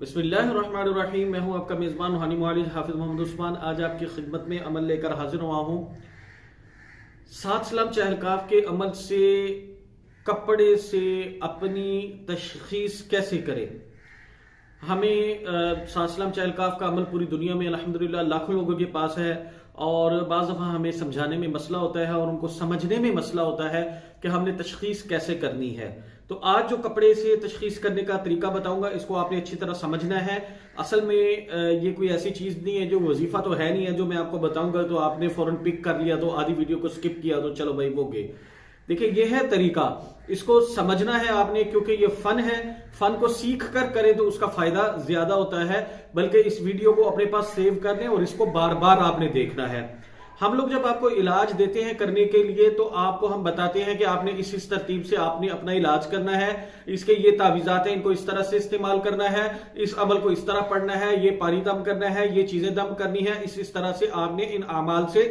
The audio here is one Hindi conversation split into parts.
बिस्मिल्लाहिर्रहमानिर्रहीम। मैं हूं आपका मेज़बान रूहानी मुआलिज हाफिज मोहम्मद उस्मान। आज आपकी खिदमत में अमल लेकर हाजिर हुआ हूं। 7 सलाम चहलकाफ के अमल से कपड़े से अपनी तशखीस कैसे करें। हमें 7 सलाम चहलकाफ का अमल पूरी दुनिया में अल्हम्दुलिल्लाह लाखों लोगों के पास है और बाज़ दफ़ा हमें समझाने में मसला होता है और उनको समझने में मसला होता है कि हमने तशखीस कैसे करनी है। तो आज जो कपड़े से तशखीस करने का तरीका बताऊंगा, इसको आपने अच्छी तरह समझना है। असल में ये कोई ऐसी चीज़ नहीं है, जो वजीफा तो है नहीं है जो मैं आपको बताऊंगा तो आपने फौरन पिक कर लिया तो आधी वीडियो को स्किप किया तो चलो भाई वो गए। देखिए ये है तरीका, इसको समझना है आपने, क्योंकि ये फन है। फन को सीख कर करें तो उसका फायदा ज्यादा होता है, बल्कि इस वीडियो को अपने पास सेव कर लें और इसको बार बार आपने देखना है। हम लोग जब आपको इलाज देते हैं करने के लिए तो आपको हम बताते हैं कि आपने इस तरतीब से आपने अपना इलाज करना है, इसके ये तावीज़ात हैं, इनको इस तरह से इस्तेमाल करना है, इस अमल को इस तरह पढ़ना है, ये पानी दम करना है, ये चीजें दम करनी है, इस तरह से आपने इन अमाल से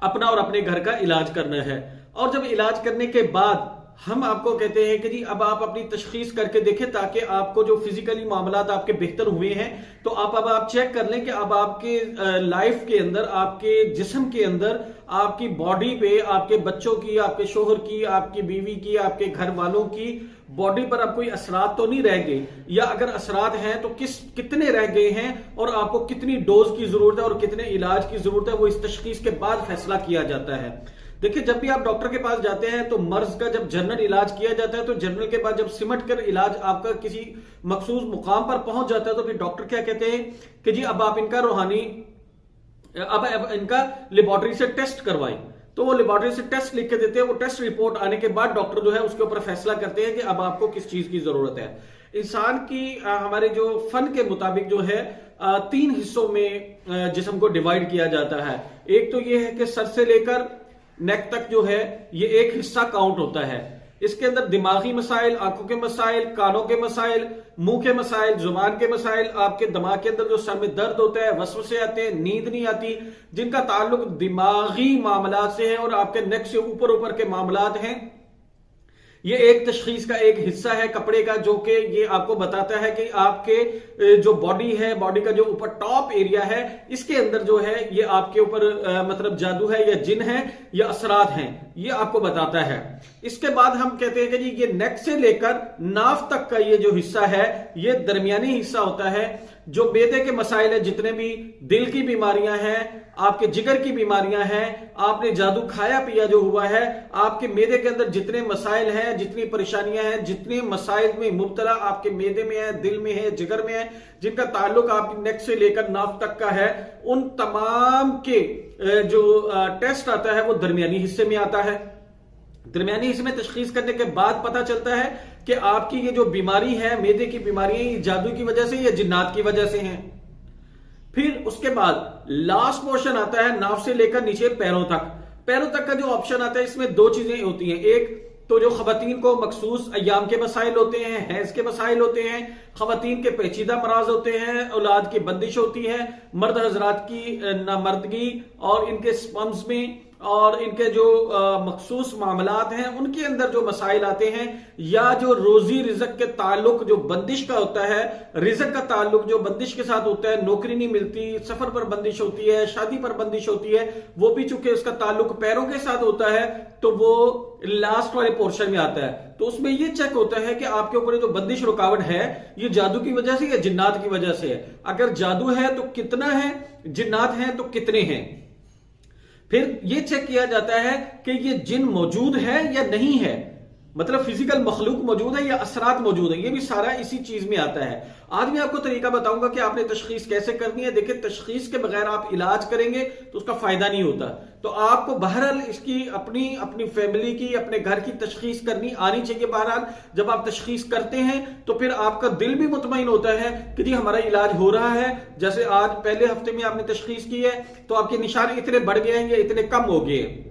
अपना और अपने घर का इलाज करना है। और जब इलाज करने के बाद हम आपको कहते हैं कि जी अब आप अपनी तशखीस करके देखें, ताकि आपको जो फिजिकली मामलात आपके बेहतर हुए हैं तो अब आप चेक कर लें कि अब आपके लाइफ के अंदर, आपके जिस्म के अंदर, आपकी बॉडी पे, आपके बच्चों की, आपके शोहर की, आपकी बीवी की, आपके घर वालों की बॉडी पर अब कोई असरात तो नहीं रह गए, या अगर असरात हैं तो कितने रह गए हैं और आपको कितनी डोज की जरूरत है और कितने इलाज की जरूरत है, वो इस तशखीस के बाद फैसला किया जाता है। देखिए जब भी आप डॉक्टर के पास जाते हैं तो मर्ज का जब जनरल इलाज किया जाता है तो जनरल के बाद जब सिमट कर इलाज आपका किसी मखसूस मुकाम पर पहुंच जाता है तो फिर डॉक्टर क्या कहते हैं कि जी अब आप इनका रूहानी, अब इनका लेबोरेटरी से टेस्ट करवाएं। तो वो लेबोरेटरी से टेस्ट लिख के देते हैं। वो टेस्ट रिपोर्ट आने के बाद डॉक्टर जो है उसके ऊपर फैसला करते हैं कि अब आपको किस चीज की जरूरत है। इंसान की हमारे जो फन के मुताबिक जो है 3 हिस्सों में जिस्म को डिवाइड किया जाता है। एक तो ये है कि सर से लेकर नेक तक जो है ये एक हिस्सा काउंट होता है। इसके अंदर दिमागी मसाइल, आंखों के मसाइल, कानों के मसाइल, मुंह के मसाइल, जुबान के मसाइल, आपके दिमाग के अंदर जो सर में दर्द होता है, वसवसे आते हैं, नींद नहीं आती, जिनका ताल्लुक दिमागी मामलात से है और आपके नेक से ऊपर ऊपर के मामलात हैं, ये एक तशखीस का एक हिस्सा है कपड़े का, जो कि ये आपको बताता है कि आपके जो बॉडी है, बॉडी का जो ऊपर टॉप एरिया है, इसके अंदर जो है ये आपके ऊपर मतलब जादू है या जिन है या असरात हैं, ये आपको बताता है। इसके बाद हम कहते हैं कि जी ये नेक से लेकर नाफ तक का ये जो हिस्सा है ये दरमियानी हिस्सा होता है। जो बेदे के मसाइल है, जितने भी दिल की बीमारियां हैं, आपके जिगर की बीमारियां हैं, आपने जादू खाया पिया जो हुआ है, आपके मेदे के अंदर जितने मसाइल हैं, जितनी परेशानियां हैं, जितने मसाइल में मुब्तला आपके मेदे में है, दिल में है, जिगर में है, जिनका ताल्लुक आपकी नेक से लेकर नाफ तक का है, उन तमाम के जो टेस्ट आता है वो दरमियानी हिस्से में आता है। दरमियानी हिस्से में तशखीस करने के बाद पता चलता है कि आपकी ये जो बीमारी है, मेदे की बीमारी है, ये जादू की वजह से या जिन्नात की वजह से है। फिर उसके बाद लास्ट पोर्शन आता है नाफ से लेकर नीचे पैरों तक। पैरों तक का जो ऑप्शन आता है इसमें 2 चीजें होती हैं। एक तो जो खवातीन को मखसूस अय्याम के मसाइल होते हैं, हैज के मसाइल होते हैं, खवातीन के पेचीदा मराज होते हैं, औलाद की बंदिश होती है, मर्द हजरात की नामर्दगी और इनके स्पर्म्स में और इनके जो मखसूस मामलात हैं उनके अंदर जो मसाइल आते हैं, या जो रोजी रिजक के ताल्लुक जो बंदिश का होता है, रिजक का ताल्लुक जो बंदिश के साथ होता है, नौकरी नहीं मिलती, सफर पर बंदिश होती है, शादी पर बंदिश होती है, वो भी चूंकि उसका ताल्लुक पैरों के साथ होता है तो वो लास्ट वाले पोर्शन में आता है। तो उसमें ये चेक होता है कि आपके ऊपर जो बंदिश रुकावट है ये जादू की वजह से या जिन्नात की वजह से है। अगर जादू है तो कितना है, जिन्नात है तो कितने हैं। फिर यह चेक किया जाता है कि ये जिन मौजूद है या नहीं है, मतलब फिजिकल मखलूक मौजूद है या असरात मौजूद है, ये भी सारा इसी चीज में आता है। आज मैं आपको तरीका बताऊंगा कि आपने तशखीस कैसे करनी है। देखिए तशखीस के बगैर आप इलाज करेंगे तो उसका फायदा नहीं होता। तो आपको बहरहाल इसकी अपनी फैमिली की, अपने घर की तशखीस करनी आनी चाहिए। बहरहाल जब आप तशखीस करते हैं तो फिर आपका दिल भी मुतमईन होता है कि जी हमारा इलाज हो रहा है। जैसे आज पहले हफ्ते में आपने तशखीस की है तो आपके निशान इतने बढ़ गए हैं या इतने कम हो गए हैं।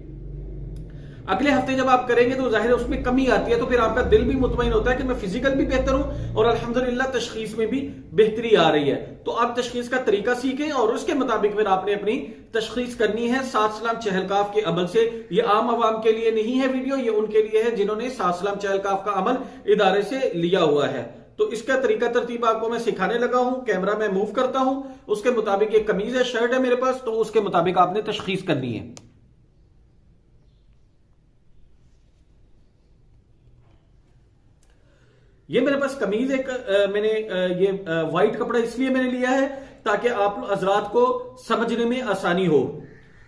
अगले हफ्ते जब आप करेंगे तो जाहिर है उसमें कमी आती है, तो फिर आपका दिल भी मुतमईन होता है कि मैं फिजिकल भी बेहतर हूं और अल्हम्दुलिल्लाह तशखीस में भी बेहतरी आ रही है। तो आप तशखीस का तरीका सीखें और उसके मुताबिक फिर आपने अपनी तशखीस करनी है 7 सलाम चहलकाफ के अमल से। ये आम आवाम के लिए नहीं है वीडियो, ये उनके लिए है जिन्होंने 7 सलाम चहलकाफ का अमल इदारे से लिया हुआ है। तो इसका तरीका तरतीब आपको मैं सिखाने लगा हूं। कैमरा मैं मूव करता हूं, उसके मुताबिक एक कमीज है, शर्ट है मेरे पास, तो उसके मुताबिक आपने तशखीस करनी है। ये मेरे पास कमीज एक मैंने ये व्हाइट कपड़ा इसलिए मैंने लिया है ताकि आप हजरात को समझने में आसानी हो।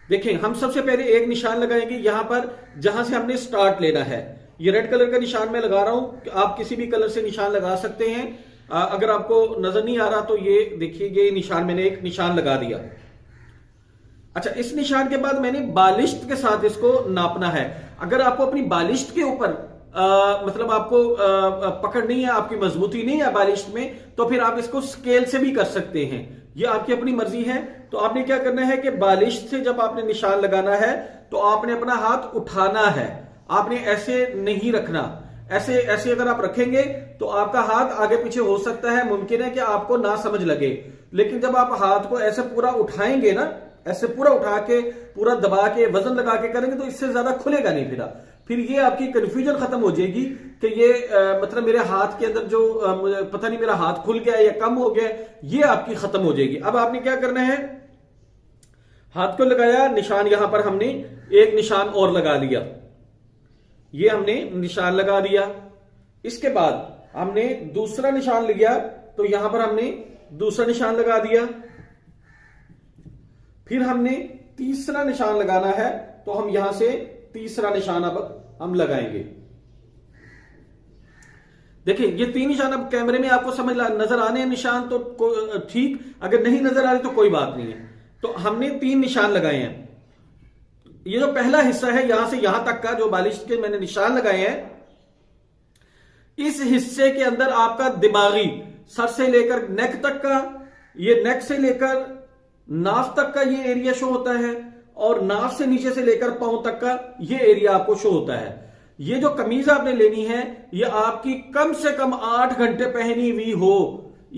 देखें, हम सबसे पहले एक निशान लगाएंगे यहां पर जहां से हमने स्टार्ट लेना है। ये रेड कलर का निशान मैं लगा रहा हूं, आप किसी भी कलर से निशान लगा सकते हैं। अगर आपको नजर नहीं आ रहा तो ये देखिए, ये निशान मैंने एक निशान लगा दिया। अच्छा, इस निशान के बाद मैंने बालिश्त के साथ इसको नापना है। अगर आपको अपनी बालिश्त के ऊपर मतलब आपको पकड़ नहीं है, आपकी मजबूती नहीं है बालिश्त में, तो फिर आप इसको स्केल से भी कर सकते हैं। ये आपकी अपनी मर्जी है। तो आपने क्या करना है कि बालिश्त से जब आपने निशान लगाना है तो आपने अपना हाथ उठाना है, आपने ऐसे नहीं रखना। ऐसे ऐसे अगर आप रखेंगे तो आपका हाथ आगे पीछे हो सकता है, मुमकिन है कि आपको ना समझ लगे। लेकिन जब आप हाथ को ऐसे पूरा उठाएंगे ना, ऐसे पूरा उठा के पूरा दबा के वजन लगा के करेंगे तो इससे ज्यादा खुलेगा नहीं। फिर ये आपकी कंफ्यूजन खत्म हो जाएगी कि ये मतलब मेरे हाथ के अंदर जो पता नहीं मेरा हाथ खुल गया या कम हो गया, ये आपकी खत्म हो जाएगी। अब आपने क्या करना है, हाथ को लगाया, निशान यहां पर हमने एक निशान और लगा लिया, ये हमने निशान लगा दिया। इसके बाद हमने दूसरा निशान लिया तो यहां पर हमने दूसरा निशान लगा दिया। फिर हमने तीसरा निशान लगाना है तो हम यहां से तीसरा निशान अब हम लगाएंगे। देखिए, ये तीन निशान अब कैमरे में आपको समझ नजर आने हैं निशान तो ठीक, अगर नहीं नजर आ रहे तो कोई बात नहीं है। तो हमने तीन निशान लगाए हैं। ये जो पहला हिस्सा है यहां से यहां तक का जो बालिश के मैंने निशान लगाए हैं, इस हिस्से के अंदर आपका दिमागी सर से लेकर नेक तक का, ये नेक से लेकर नाफ तक का ये एरिया शो होता है, और नाफ से नीचे से लेकर पांव तक का ये एरिया आपको शो होता है। ये जो कमीज आपने लेनी है ये आपकी कम से कम 8 घंटे पहनी हुई हो,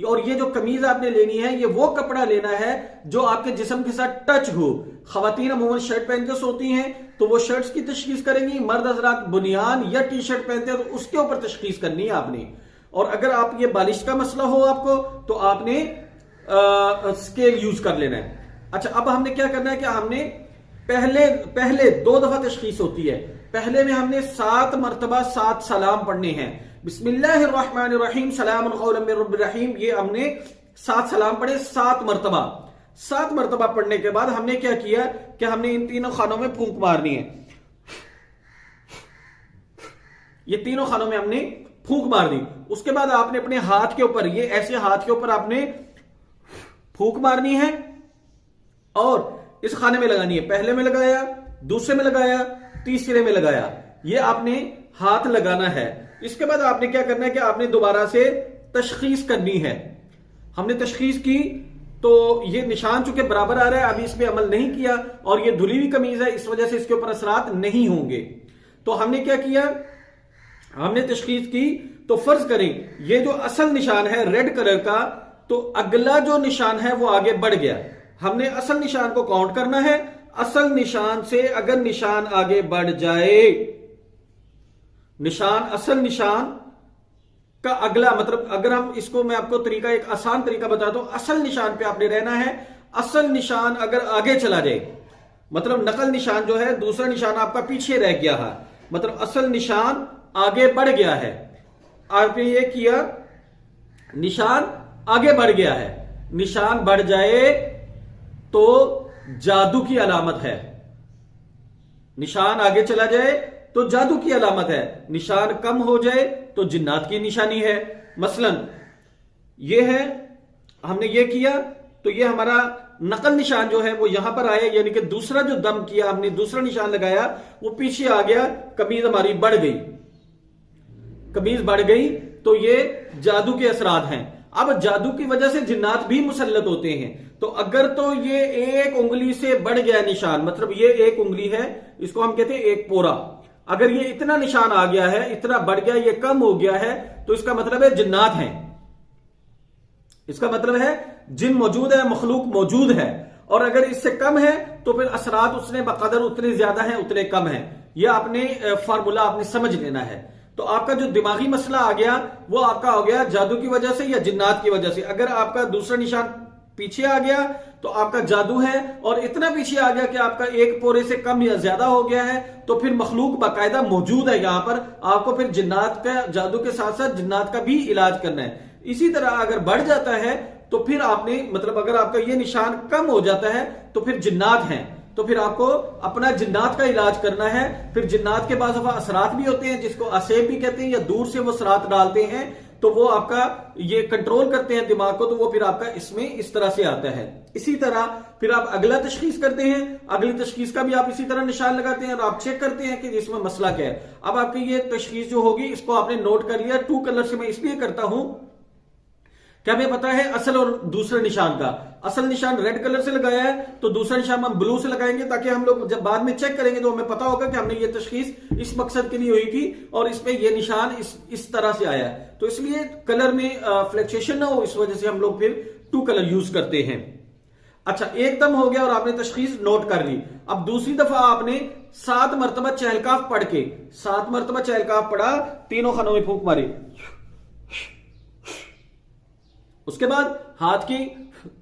और ये जो कमीज आपने लेनी है ये वो कपड़ा लेना है जो आपके जिस्म के साथ टच हो। खवातीन अमूमन शर्ट पहन के सोती हैं तो वो शर्ट्स की तशखीस करेंगी, मर्द हजरात बुनियान या टी शर्ट पहनते हैं तो उसके ऊपर तशखीस करनी है आपने। और अगर आप ये बालिश का मसला हो आपको तो आपने स्केल यूज कर लेना है। अच्छा, अब हमने क्या करना है कि हमने पहले 2 दफा तशखीस होती है। पहले में हमने 7 मरतबा 7 सलाम पढ़ने हैं। बिस्मिल्लाहिर्रहमानिर्रहीम सलामुन कौलन मिर रब्बिर रहीम, ये हमने 7 सलाम पढ़े 7 मरतबा। 7 मरतबा पढ़ने के बाद हमने क्या किया कि हमने इन तीनों खानों में फूंक मारनी है। ये तीनों खानों में हमने फूंक मार दी। उसके बाद आपने अपने हाथ के ऊपर, ये ऐसे हाथ के ऊपर आपने फूंक मारनी है और इस खाने में लगानी है। पहले में लगाया, दूसरे में लगाया, तीसरे में लगाया, ये आपने हाथ लगाना है। इसके बाद आपने क्या करना है कि आपने दोबारा से तशखीस करनी है। हमने तशखीस की तो ये निशान चूंकि बराबर आ रहा है, अभी इस पे अमल नहीं किया और ये धुली हुई कमीज है, इस वजह से इसके ऊपर असरात नहीं होंगे। तो हमने क्या किया, हमने तशखीस की तो फर्ज करें ये जो असल निशान है रेड कलर का, तो अगला जो निशान है वो आगे बढ़ गया। हमने असल निशान को काउंट करना है। असल निशान से अगर निशान आगे बढ़ जाए, निशान असल निशान का अगला, मतलब अगर हम इसको, मैं आपको तरीका एक आसान तरीका बताता हूं, असल निशान पे आपने रहना है। असल निशान अगर आगे चला जाए, मतलब नकल निशान जो है, दूसरा निशान आपका पीछे रह गया है, मतलब असल निशान आगे बढ़ गया है। आपने ये किया, निशान आगे बढ़ गया है, निशान बढ़ जाए तो जादू की अलामत है। निशान आगे चला जाए तो जादू की अलामत है, निशान कम हो जाए तो जिन्नात की निशानी है। मसलन ये है, हमने ये किया तो ये हमारा नकल निशान जो है वो यहां पर आया, यानी कि दूसरा जो दम किया हमने, दूसरा निशान लगाया, वो पीछे आ गया, कमीज हमारी बढ़ गई, कमीज बढ़ गई, तो ये जादू के असरात हैं। अब जादू की वजह से जिन्नात भी मुसल्लत होते हैं। तो अगर तो ये एक उंगली से बढ़ गया निशान, मतलब ये एक उंगली है, इसको हम कहते हैं एक पोरा, अगर ये इतना निशान आ गया है, इतना बढ़ गया, ये कम हो गया है, तो इसका मतलब है जिन्नात हैं, इसका मतलब है जिन मौजूद है, मखलूक मौजूद है। और अगर इससे कम है तो फिर असरात उसने बकदर उतने ज्यादा हैं उतने कम है। यह आपने फार्मूला आपने समझ लेना है। तो आपका जो दिमागी मसला आ गया वो आपका हो गया जादू की वजह से या जिन्नात की वजह से। अगर आपका दूसरा निशान पीछे आ गया तो आपका जादू है, और इतना पीछे आ गया कि आपका एक पोरे से कम या ज्यादा हो गया है, तो फिर मखलूक बाकायदा मौजूद है यहां पर, आपको फिर जिन्नात का, जादू के साथ साथ जिन्नात का भी इलाज करना है। इसी तरह अगर बढ़ जाता है तो फिर आपने मतलब अगर आपका ये निशान कम हो जाता है तो फिर जिन्नात हैं, तो फिर आपको अपना जिन्नात का इलाज करना है। फिर जिन्नात के बाद असरात भी होते हैं जिसको असेब भी कहते हैं, या दूर से वो असरात डालते हैं तो वो आपका ये कंट्रोल करते हैं दिमाग को, तो वो फिर आपका इसमें इस तरह से आता है। इसी तरह फिर आप अगला तशखीस करते हैं, अगली तशखीस का भी आप इसी तरह निशान लगाते हैं और आप चेक करते हैं कि इसमें मसला क्या है। अब आपकी ये तशखीस जो होगी इसको आपने नोट कर लिया। 2 कलर से मैं इसलिए करता हूं क्या हमें पता है असल और दूसरे निशान का। असल निशान रेड कलर से लगाया है तो दूसरा निशान हम ब्लू से लगाएंगे, ताकि हम लोग जब बाद में चेक करेंगे तो हमें पता होगा कि हमने ये तशखीस इस मकसद के लिए हुई थी और इस पे ये निशान इस तरह से आया है। तो इसलिए कलर में फ्लक्चुएशन ना हो, इस वजह से हम लोग फिर 2 कलर यूज करते हैं। अच्छा, एकदम हो गया और आपने तशखीस नोट कर ली। अब दूसरी दफा आपने 7 मरतबा चहलकाफ पढ़ के, 7 मरतबा चहलकाफ पढ़ा, तीनों खानों में फूंक मारी। उसके बाद हाथ की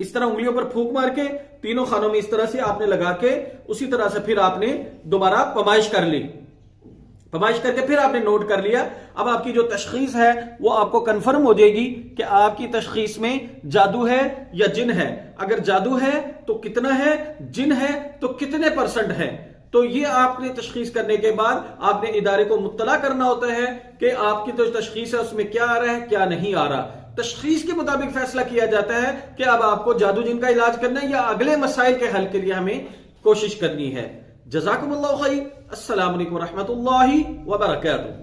इस तरह उंगलियों पर फूंक मार के तीनों खानों में इस तरह से आपने लगा के, उसी तरह से फिर आपने दोबारा पमाइश कर ली। पमाइश करके फिर आपने नोट कर लिया। अब आपकी जो तशखीस है वो आपको कंफर्म हो जाएगी कि आपकी तशखीस में जादू है या जिन है। अगर जादू है तो कितना है, जिन है तो कितने % है। तो ये आपने तशखीस करने के बाद आपने इदारे को मुत्तला करना होता है कि आपकी जो तशखीस है उसमें क्या आ रहा है, क्या नहीं आ रहा। तशखीस के मुताबिक फैसला किया जाता है कि अब आपको जादू जिन का इलाज करना है या अगले मसाइल के हल के लिए हमें कोशिश करनी है। जज़ाकुमुल्लाहु खैर। अस्सलामु अलैकुम व रहमतुल्लाहि व बरकातुहू।